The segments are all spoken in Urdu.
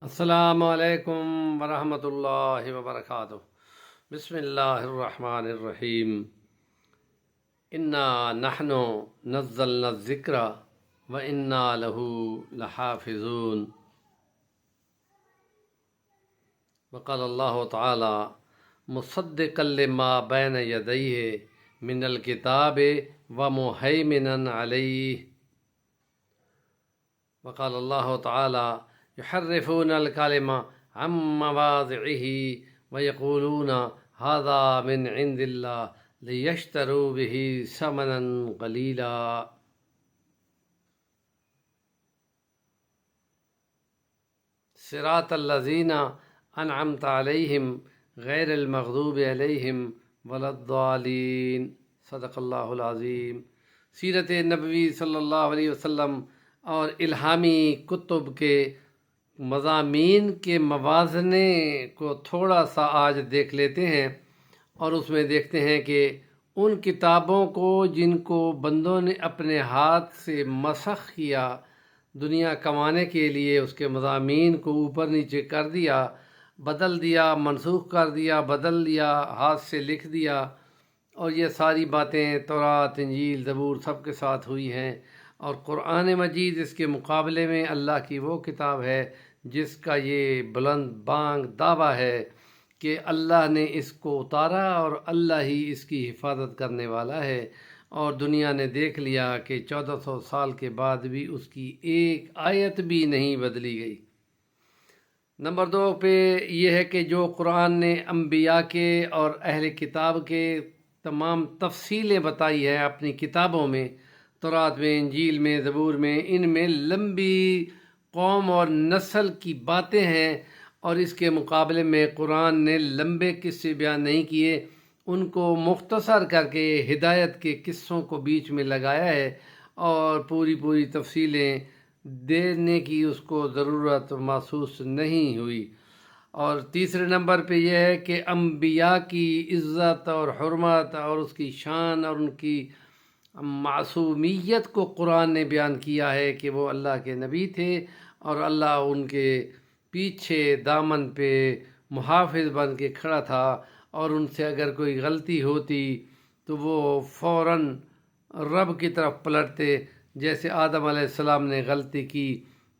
السلام علیکم ورحمۃ اللہ وبرکاتہ۔ بسم اللہ الرحمن الرحیم۔ انا نحن نزلنا الذکر وانا لہ لحافظون۔ وقال اللہ تعالی مصدقا لما بین یدیہ من الکتاب ومہیمنا علیہ۔ وقال اللہ تعالی يحرفون الكلم عن مواضعه ويقولون هذا من عند الله ليشتروا به ثمنا قليلا۔ صراط الذين أنعمت عليهم غير المغضوب عليهم ولا الضالين۔ صدق اللہ العظیم۔ سیرت نبوی صلی اللہ علیہ وسلم اور الہامی کتب کے مضامین کے موازنے کو تھوڑا سا آج دیکھ لیتے ہیں، اور اس میں دیکھتے ہیں کہ ان کتابوں کو جن کو بندوں نے اپنے ہاتھ سے مسخ کیا، دنیا کمانے کے لیے اس کے مضامین کو اوپر نیچے کر دیا، بدل دیا، منسوخ کر دیا، بدل دیا، ہاتھ سے لکھ دیا، اور یہ ساری باتیں تورات، انجیل، زبور سب کے ساتھ ہوئی ہیں۔ اور قرآن مجید اس کے مقابلے میں اللہ کی وہ کتاب ہے جس کا یہ بلند بانگ دعویٰ ہے کہ اللہ نے اس کو اتارا اور اللہ ہی اس کی حفاظت کرنے والا ہے، اور دنیا نے دیکھ لیا کہ 1400 سال کے بعد بھی اس کی ایک آیت بھی نہیں بدلی گئی۔ نمبر 2 پہ یہ ہے کہ جو قرآن نے انبیاء کے اور اہل کتاب کے تمام تفصیلیں بتائی ہیں اپنی کتابوں میں، تورات میں، انجیل میں، زبور میں، ان میں لمبی قوم اور نسل کی باتیں ہیں، اور اس کے مقابلے میں قرآن نے لمبے قصے بیان نہیں کیے، ان کو مختصر کر کے ہدایت کے قصوں کو بیچ میں لگایا ہے، اور پوری تفصیلیں دینے کی اس کو ضرورت محسوس نہیں ہوئی۔ اور تیسرے نمبر پہ یہ ہے کہ انبیاء کی عزت اور حرمت اور اس کی شان اور ان کی معصومیت کو قرآن نے بیان کیا ہے کہ وہ اللہ کے نبی تھے، اور اللہ ان کے پیچھے دامن پہ محافظ بن کے کھڑا تھا، اور ان سے اگر کوئی غلطی ہوتی تو وہ فوراً رب کی طرف پلٹتے۔ جیسے آدم علیہ السلام نے غلطی کی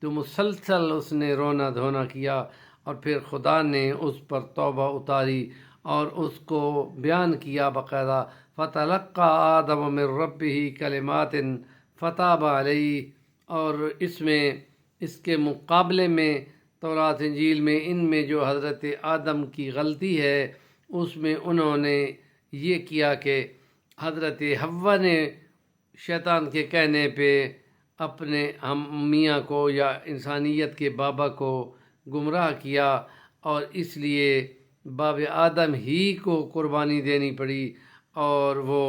تو مسلسل اس نے رونا دھونا کیا، اور پھر خدا نے اس پر توبہ اتاری اور اس کو بیان کیا باقاعدہ، فَتَلَقَّى آدَمُ مِن رَبِّهِ كَلِمَاتٍ فَتَابَ عَلَيْهِ۔ اور اس میں اس کے مقابلے میں تورات انجیل میں ان میں جو حضرت آدم کی غلطی ہے، اس میں انہوں نے یہ کیا کہ حضرت حوا نے شیطان کے کہنے پہ اپنے ہم میاں کو یا انسانیت کے بابا کو گمراہ کیا، اور اس لیے باب آدم ہی کو قربانی دینی پڑی، اور وہ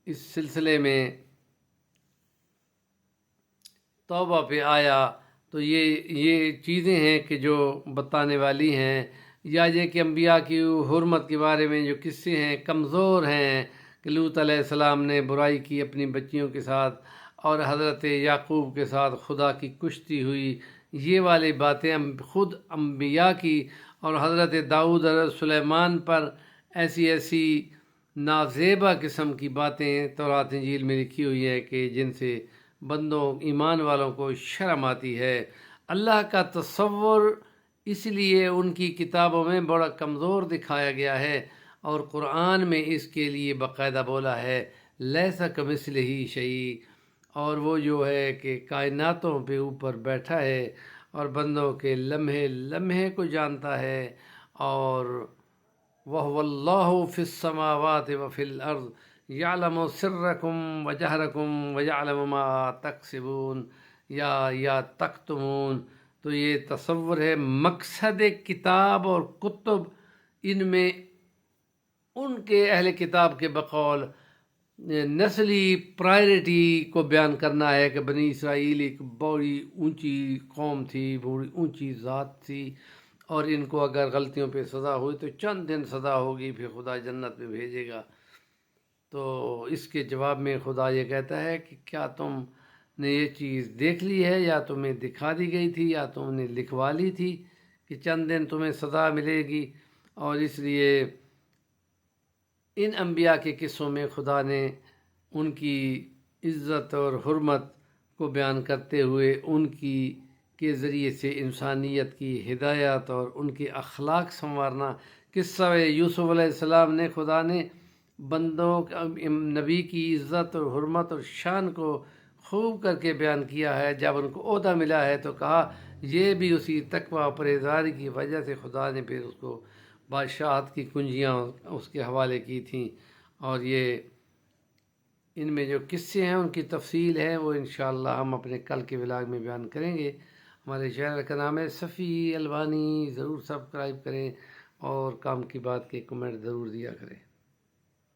اس سلسلے میں توبہ پہ آیا۔ تو یہ چیزیں ہیں کہ جو بتانے والی ہیں، یا یہ کہ انبیاء کی حرمت کے بارے میں جو قصے ہیں کمزور ہیں، کہ لوط علیہ السلام نے برائی کی اپنی بچیوں کے ساتھ، اور حضرت یعقوب کے ساتھ خدا کی کشتی ہوئی، یہ والی باتیں خود انبیاء کی، اور حضرت داؤد اور سلیمان پر ایسی نازیبا قسم کی باتیں تورات انجیل میں لکھی ہوئی ہیں کہ جن سے بندوں ایمان والوں کو شرم آتی ہے۔ اللہ کا تصور اس لیے ان کی کتابوں میں بڑا کمزور دکھایا گیا ہے، اور قرآن میں اس کے لیے باقاعدہ بولا ہے لیسا کمثلہ شیء، اور وہ جو ہے کہ کائناتوں پہ اوپر بیٹھا ہے اور بندوں کے لمحے لمحے کو جانتا ہے، اور وَهُوَ اللَّهُ فِي السَّمَاوَاتِ وَفِي الْأَرْضِ يَعْلَمُ سِرَّكُمْ وَجَهْرَكُمْ وَيَعْلَمُ مَا تَكْسِبُونَ یا تَكْتُمُونَ۔ تو یہ تصور ہے مقصد کتاب اور کتب، ان میں ان کے اہل کتاب کے بقول نسلی پرائرٹی کو بیان کرنا ہے کہ بنی اسرائیل ایک بڑی اونچی قوم تھی، بڑی اونچی ذات تھی، اور ان کو اگر غلطیوں پہ سزا ہوئی تو چند دن سزا ہوگی، پھر خدا جنت میں بھیجے گا۔ تو اس کے جواب میں خدا یہ کہتا ہے کہ کیا تم نے یہ چیز دیکھ لی ہے یا تمہیں دکھا دی گئی تھی یا تم نے لکھوا لی تھی کہ چند دن تمہیں سزا ملے گی، اور اس لیے ان انبیاء کے قصوں میں خدا نے ان کی عزت اور حرمت کو بیان کرتے ہوئے ان کے ذریعے سے انسانیت کی ہدایت اور ان کے اخلاق سنوارنا، قصہ یوسف علیہ السلام نے خدا نے بندوں نبی کی عزت اور حرمت اور شان کو خوب کر کے بیان کیا ہے۔ جب ان کو عہدہ ملا ہے تو کہا یہ بھی اسی تقوی و پرہیزگاری کی وجہ سے خدا نے پھر اس کو بادشاہت کی کنجیاں اس کے حوالے کی تھیں، اور یہ ان میں جو قصے ہیں ان کی تفصیل ہے وہ انشاءاللہ ہم اپنے کل کے ولاگ میں بیان کریں گے۔ ہمارے چینل کا نام ہے صفی البانی، ضرور سبسکرائب کریں اور کام کی بات کے کمنٹ ضرور دیا کریں۔